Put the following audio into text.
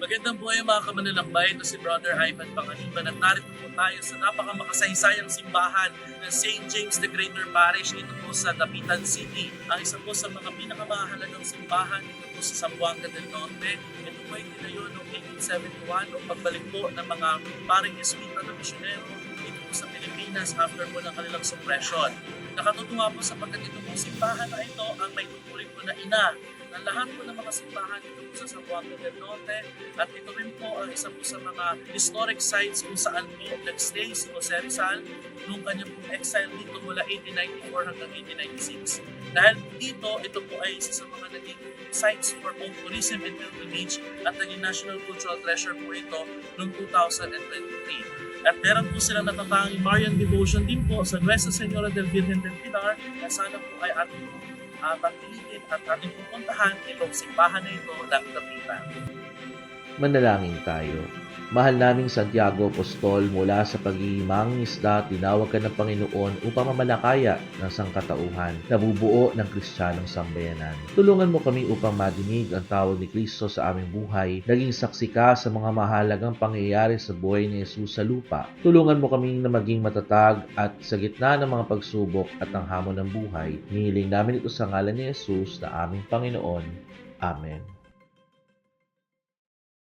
Magandang buhay mga kamanlalakbay. Ito si Brother Ivan Panganiban at narito po tayo sa napakamakasaysayan simbahan ng St. James the Greater Parish dito po sa Dapitan City. Ang isa po sa mga pinakamahalagang simbahan dito po sa Zamboanga del Norte. Ito po ay tinayo noong 1871 o pagbalik po ng mga paring Jesuita na misyonero dito po sa Pilipinas after po ng kanilang suppression. Nakatutuwa po sapagkat ito pong simbahan na ito ang may tuturing po na ina ng lahat po ng mga simbahan dito po sa Zamboanga del Norte at ito rin po ang isa po sa mga historic sites kung saan po nagstay si Jose Rizal nung kanyang pong exile dito mula 1894 hanggang 1896. Dahil dito, ito po ay isa sa mga naging sites for both tourism and pilgrimage at naging national cultural treasure po ito noong 2023. At meron po silang natatanging Marian devotion din po sa Nuestra Senora del Virgen del Pilar na sana po ay ating pagpilitin at ating pupuntahan itong simbahan na ito ng Dapitan. Manalangin tayo. Mahal naming Santiago Apostol, mula sa pagiging mangingisda, tinawag ka ng Panginoon upang mamalakaya ng sangkatauhan, nabubuo ng Kristiyanong sambayanan. Tulungan mo kami upang madinig ang tawag ni Kristo sa aming buhay, naging saksi ka sa mga mahalagang pangyayari sa buhay ni Jesus sa lupa. Tulungan mo kami na maging matatag at sa gitna ng mga pagsubok at ng hamon ng buhay. Hinihiling namin ito sa ngalan ni Jesus na aming Panginoon. Amen.